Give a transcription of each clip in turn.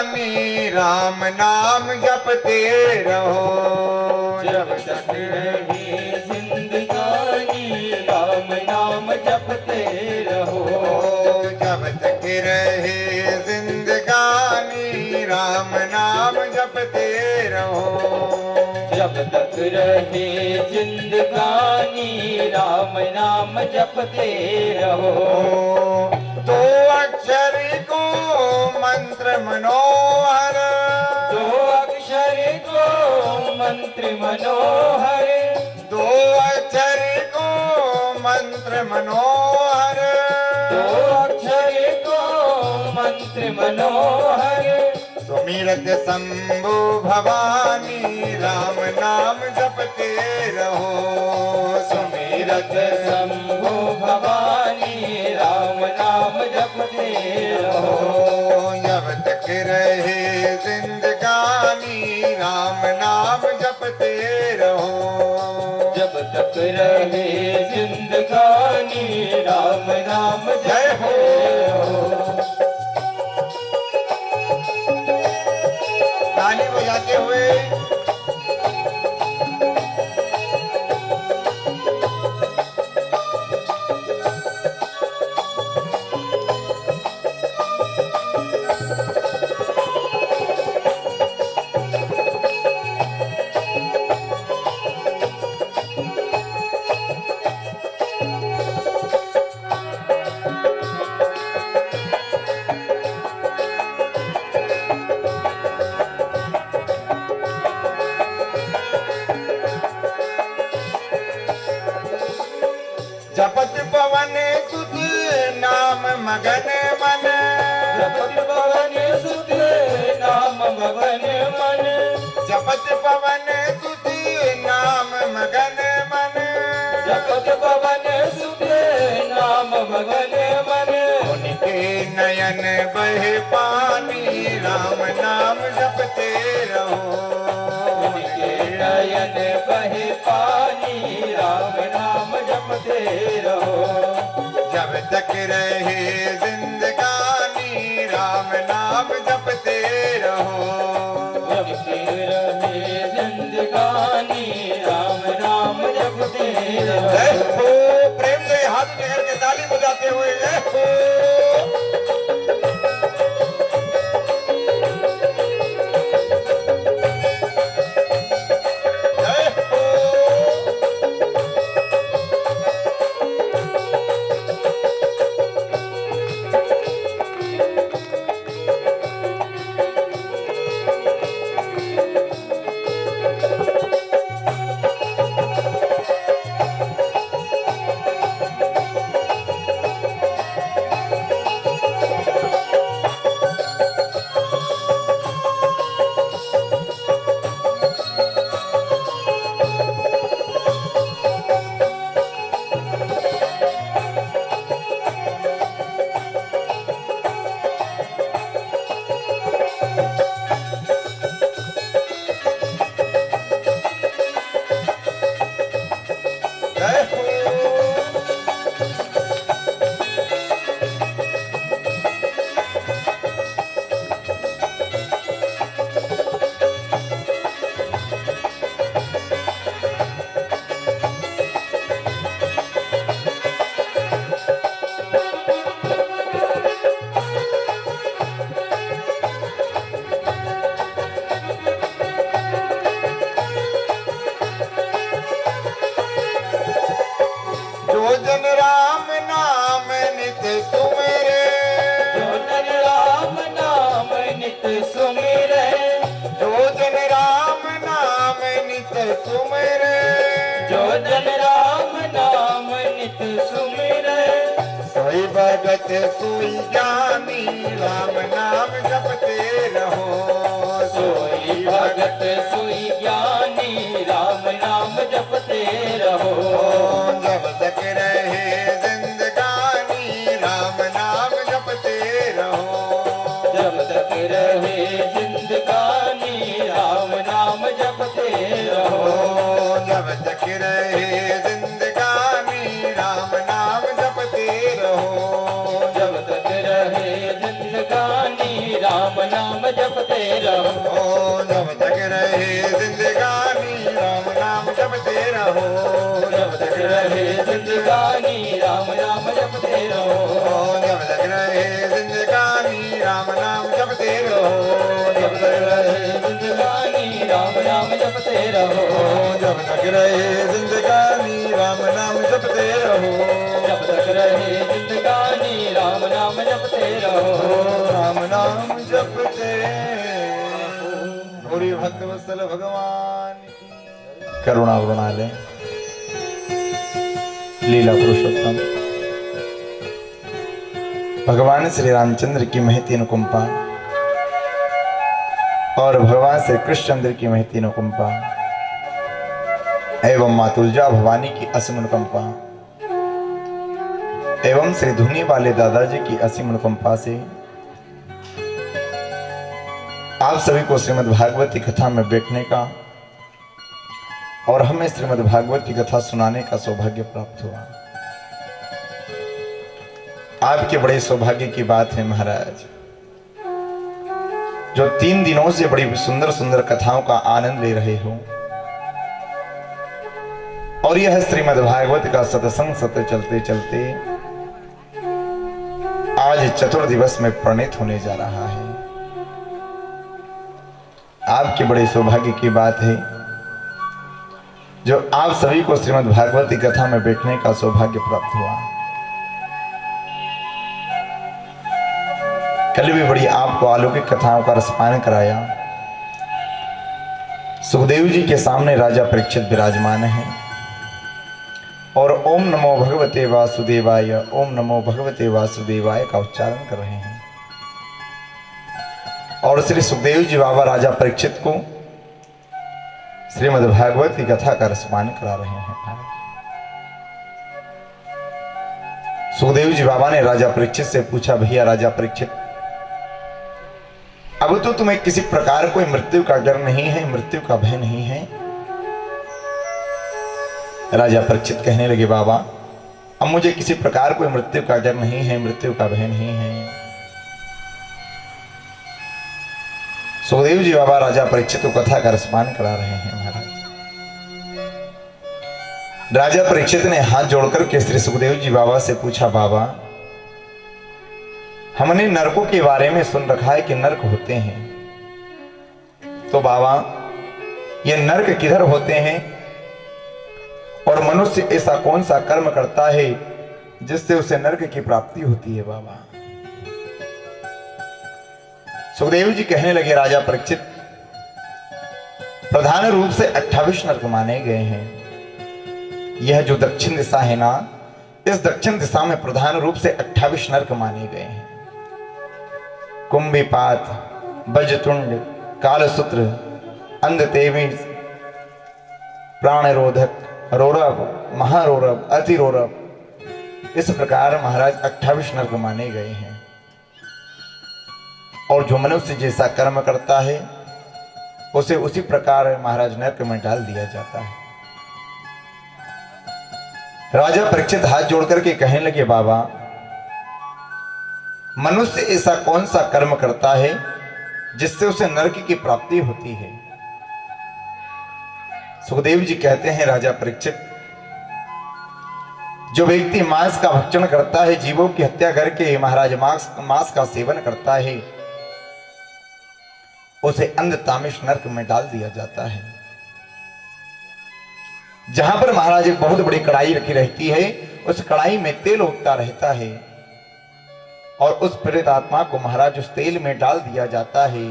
राम नाम जपते रहो। जब तक रहे जिंदगानी राम नाम जपते रहो। जब तक रहे जिंदगानी राम नाम जपते रहो। जब तक रहे जिंदगानी राम नाम जपते रहो। दो अक्षर को मंत्र मनोहर, दो अक्षर को मंत्र मनोहर, दो अक्षर को मंत्र मनोहर, दो अक्षर को मंत्र मनोहर। सुमिरत शंभु भवानी राम नाम जपते रहो। सुमिरत शंभु भवानी राम नाम जपते रहो। जब तक रहे जिंदगानी राम नाम जपते रहो। जब तक रहे जिंदगानी राम नाम जपते रहो। ताली बजाते हुए जपत पवन सुत नाम मगन मन। जपत पवन सुत नाम मगन मन। जपत पवन सुत नाम मगन मन। जपत पवन सुत नाम मगन मन। उनके नयन बहे पानी राम नाम जपते रहो। उनके नयन बहे पानी राम नाम जपते रहो। जब तक रहे जिंदगानी राम नाम जपते रहो। जब तक रहे जिंदगानी राम नाम जपते रहो। जय हो, प्रेम से हाथ पकड़ के ताली बजाते हुए जय हो। जो जन राम नाम नित सुमेरे। जो जन राम नाम नित सुमेरे। जो जन राम नाम नित सुमेरे। जो जन राम नाम नित सुमेरे। सोई भगत सोई ज्ञानी राम नाम जपते रहो। सोई भगत सोई ज्ञानी राम नाम जपते रहो। जब तक रहे जिंदगानी राम नाम जपते रहो। जब तक रहे जिंदगानी राम नाम जपते रहो। जब तक रहे जिंदगानी राम नाम जपते रहो। जब तक रहे जिंदगानी राम नाम जपते रहो ओ जब तक रहे जिंदगानी राम नाम जपते रहो जब तक रहे जिंदगानी राम नाम जपते रहो ओ जब तक रहे जिंदगानी राम नाम जपते रहो जब तक रहे जिंदगानी राम नाम जपते रहो जब तक रहे जिंदगानी राम नाम जपते रहो जब तक रहे जिंदगानी राम नाम जपते रहो राम नाम जपते गौरी भक्त वत्सल भगवान की करुणा वरुणालय लीला पुरुषोत्तम भगवान श्री रामचंद्र की महती अनुकंपा और भगवान श्री कृष्णचंद्र की महती अनुकंपा एवं माँ तुलजा भवानी की असीम अनुकंपा एवं श्री धुनी वाले दादाजी की असीम अनुकंपा से आप सभी को श्रीमद् भागवती कथा में बैठने का और हमें श्रीमद् भागवती कथा सुनाने का सौभाग्य प्राप्त हुआ। आपके बड़े सौभाग्य की बात है महाराज, जो 3 दिनों से बड़ी सुंदर सुंदर कथाओं का आनंद ले रहे हो और यह श्रीमद् भागवत का सत्संग सत्य चलते चलते आज चतुर्थ दिवस में परिणित होने जा रहा है। आपके बड़े सौभाग्य की बात है जो आप सभी को श्रीमद् भागवती कथा में बैठने का सौभाग्य प्राप्त हुआ। कल भी बड़ी आपको अलौकिक कथाओं का रसपान कराया। सुखदेव जी के सामने राजा परीक्षित विराजमान है और ओम नमो भगवते वासुदेवाय ओम नमो भगवते वासुदेवाय का उच्चारण कर रहे हैं और श्री सुखदेव जी बाबा राजा परीक्षित को श्रीमद् भागवत की कथा का रसपान करा रहे हैं। सुखदेव जी बाबा ने राजा परीक्षित से पूछा, भैया राजा परीक्षित, अब तो तुम्हें किसी प्रकार कोई मृत्यु का डर नहीं है, मृत्यु का भय नहीं है? राजा परीक्षित कहने लगे, बाबा अब मुझे किसी प्रकार कोई मृत्यु का डर नहीं है, मृत्यु का भय नहीं है। सुखदेव जी बाबा राजा परीक्षित को कथा का रसपान करा रहे हैं। महाराज राजा परीक्षित ने हाथ जोड़कर के श्री सुखदेव जी बाबा से पूछा, बाबा हमने नरकों के बारे में सुन रखा है कि नरक होते हैं, तो बाबा ये नरक किधर होते हैं और मनुष्य ऐसा कौन सा कर्म करता है जिससे उसे नरक की प्राप्ति होती है? बाबा सुखदेव जी कहने लगे, राजा परीक्षित प्रधान रूप से 28 नरक माने गए हैं। यह जो दक्षिण दिशा है ना, इस दक्षिण दिशा में प्रधान रूप से 28 नरक माने गए हैं। कुंभीपात, वज्रतुंड, कालसूत्र, अंधतेविस, प्राणरोधक, रोरव, महारोरव, अतिरोरव, इस प्रकार महाराज 28 नरक माने गए हैं। और जो मनुष्य जैसा कर्म करता है उसे उसी प्रकार महाराज नरक में डाल दिया जाता है। राजा परीक्षित हाथ जोड़कर के कहने लगे, बाबा मनुष्य ऐसा कौन सा कर्म करता है जिससे उसे नरक की प्राप्ति होती है? सुखदेव जी कहते हैं, राजा परीक्षित जो व्यक्ति मांस का भक्षण करता है, जीवों की हत्या करके महाराज मांस का सेवन करता है, उसे अंधतामिश नरक में डाल दिया जाता है। जहां पर महाराज एक बहुत बड़ी कढ़ाई रखी रहती है, उस कढ़ाई में तेल उठता रहता है और उस प्रेत आत्मा को महाराज उस तेल में डाल दिया जाता है।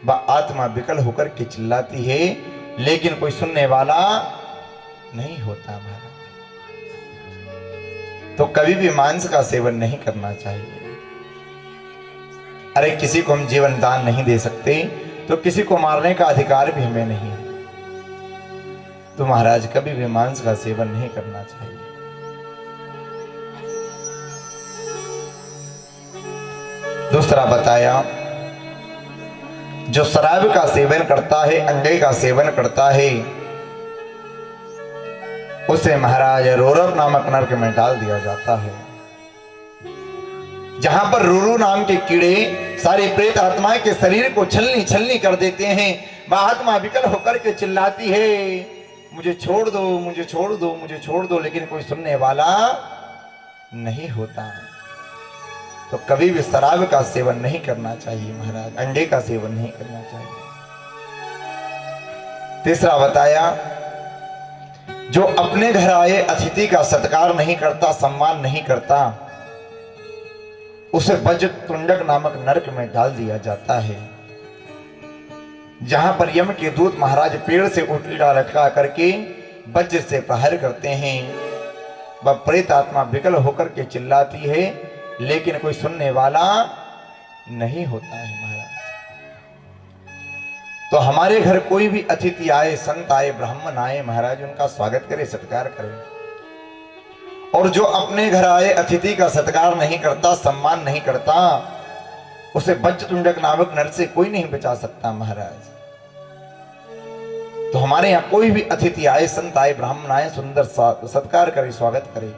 वह आत्मा विकल होकर के चिल्लाती है, लेकिन कोई सुनने वाला नहीं होता। महाराज तो कभी भी मांस का सेवन नहीं करना चाहिए। अरे किसी को हम जीवन दान नहीं दे सकते तो किसी को मारने का अधिकार भी हमें नहीं है, तो महाराज कभी भी मांस का सेवन नहीं करना चाहिए। दूसरा बताया, जो शराब का सेवन करता है, अंडे का सेवन करता है, उसे महाराज रोरव नामक नरक में डाल दिया जाता है। जहां पर रूरू नाम के कीड़े सारे प्रेत आत्माएं के शरीर को छलनी छलनी कर देते हैं, वह आत्मा विकल होकर के चिल्लाती है, मुझे छोड़ दो, मुझे छोड़ दो, मुझे छोड़ दो, लेकिन कोई सुनने वाला नहीं होता। तो कभी भी शराब का सेवन नहीं करना चाहिए महाराज, अंडे का सेवन नहीं करना चाहिए। तीसरा बताया, जो अपने घर आए अतिथि का सत्कार नहीं करता, सम्मान नहीं करता, उसे वज्र तुंडक नामक नरक में डाल दिया जाता है, जहां पर यम के दूत महाराज पेड़ से उल्टा लटका करके वज्र से प्रहार करते हैं। वह प्रेत आत्मा विकल होकर के चिल्लाती है, लेकिन कोई सुनने वाला नहीं होता है महाराज। तो हमारे घर कोई भी अतिथि आए, संत आए, ब्राह्मण आए महाराज, उनका स्वागत करें, सत्कार करें। और जो अपने घर आए अतिथि का सत्कार नहीं करता, सम्मान नहीं करता, उसे वज्रतुंडक नामक नर से कोई नहीं बचा सकता महाराज। तो हमारे यहां कोई भी अतिथि आए, संत आए, ब्राह्मण आए, सुंदर सत्कार करे, स्वागत करे।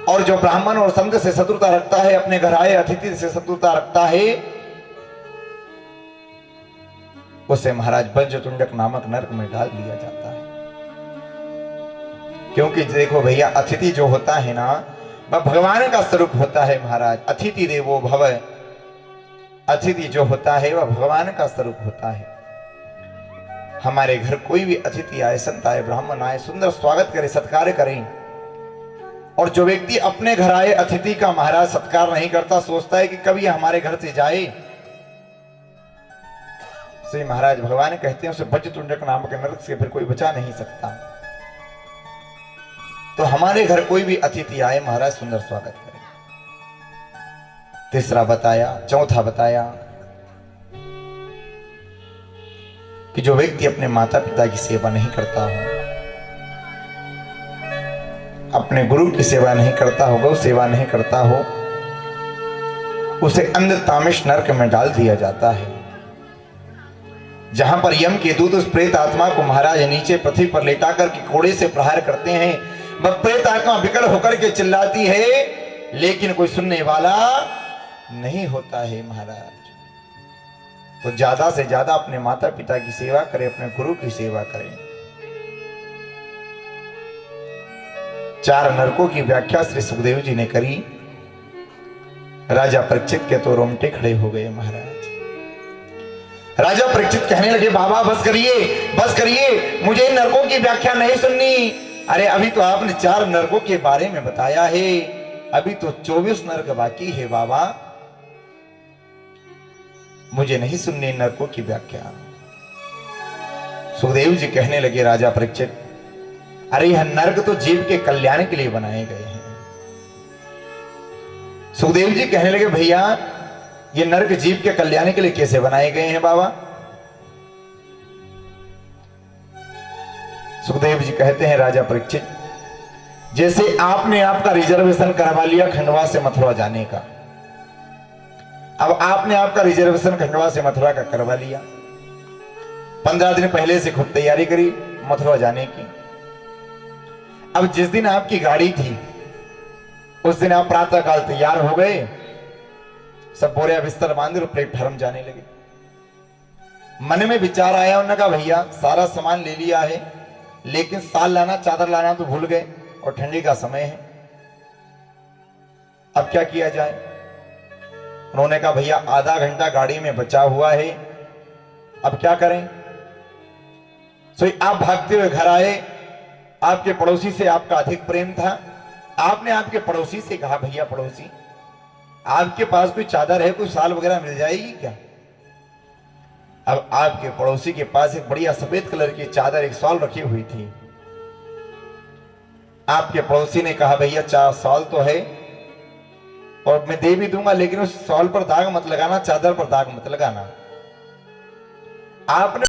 और जो ब्राह्मण और संत से शत्रुता रखता है, अपने घर आए अतिथि से शत्रुता रखता है, उसे महाराज वज्रतुंडक नामक नरक में डाल दिया जाता है। क्योंकि देखो भैया, अतिथि जो होता है ना, वह भगवान का स्वरूप होता है महाराज। अतिथि देवो भव, अतिथि जो होता है वह भगवान का स्वरूप होता है। हमारे घर कोई भी अतिथि आए, संत आए, ब्राह्मण आए, सुंदर स्वागत करें, सत्कार करें। और जो व्यक्ति अपने घर आए अतिथि का महाराज सत्कार नहीं करता, सोचता है कि कभी हमारे घर से जाए, से महाराज भगवान कहते हैं उसे वज्रतुंडक नामक नरक से फिर कोई बचा नहीं सकता। तो हमारे घर कोई भी अतिथि आए महाराज, सुंदर स्वागत करें। तीसरा बताया, चौथा बताया कि जो व्यक्ति अपने माता पिता की सेवा नहीं करता हो, अपने गुरु की सेवा नहीं करता हो, गौ सेवा नहीं करता हो, उसे अंध तामिश नरक में डाल दिया जाता है, जहां पर यम के दूत उस प्रेत आत्मा को महाराज नीचे पृथ्वी पर लेटा कर के कोड़े से प्रहार करते हैं। वह प्रेत आत्मा विकल होकर के चिल्लाती है, लेकिन कोई सुनने वाला नहीं होता है महाराज। तो ज्यादा से ज्यादा अपने माता पिता की सेवा करें, अपने गुरु की सेवा करें। 4 नरकों की व्याख्या श्री सुखदेव जी ने करी। राजा परीक्षित के तो रोमटे खड़े हो गए महाराज। राजा परीक्षित कहने लगे, बाबा बस करिए, बस करिए, मुझे इन नरकों की व्याख्या नहीं सुननी। अरे अभी तो आपने 4 नरकों के बारे में बताया है, अभी तो 24 नरक बाकी है बाबा, मुझे नहीं सुननी नरकों की व्याख्या। सुखदेव जी कहने लगे, राजा परीक्षित, अरे यह नरक तो जीव के कल्याण के लिए बनाए गए हैं। सुखदेव जी कहने लगे, भैया ये नरक जीव के कल्याण के लिए कैसे बनाए गए हैं बाबा? सुखदेव जी कहते हैं, राजा परीक्षित, जैसे आपने आपका रिजर्वेशन करवा लिया खंडवा से मथुरा जाने का, अब आपने आपका रिजर्वेशन खंडवा से मथुरा का करवा लिया, 15 दिन पहले से खूब तैयारी करी मथुरा जाने की। अब जिस दिन आपकी गाड़ी थी उस दिन आप प्रातः काल तैयार हो गए, सब बोरिया बिस्तर बांधे और प्लेटफार्म जाने लगे। मन में विचार आया, उन्होंने कहा भैया सारा सामान ले लिया है, लेकिन साल लाना, चादर लाना तो भूल गए और ठंडी का समय है, अब क्या किया जाए? उन्होंने कहा भैया आधा घंटा गाड़ी में बचा हुआ है, अब क्या करें? सो आप भागते हुए घर आए, आपके पड़ोसी से आपका अधिक प्रेम था, आपने आपके पड़ोसी से कहा, भैया पड़ोसी आपके पास कोई चादर है, कोई शाल वगैरह मिल जाएगी क्या? अब आपके पड़ोसी के पास एक बढ़िया सफेद कलर की चादर, एक शॉल रखी हुई थी। आपके पड़ोसी ने कहा, भैया शॉल तो है और मैं दे भी दूंगा, लेकिन उस शॉल पर दाग मत लगाना, चादर पर दाग मत लगाना। आपने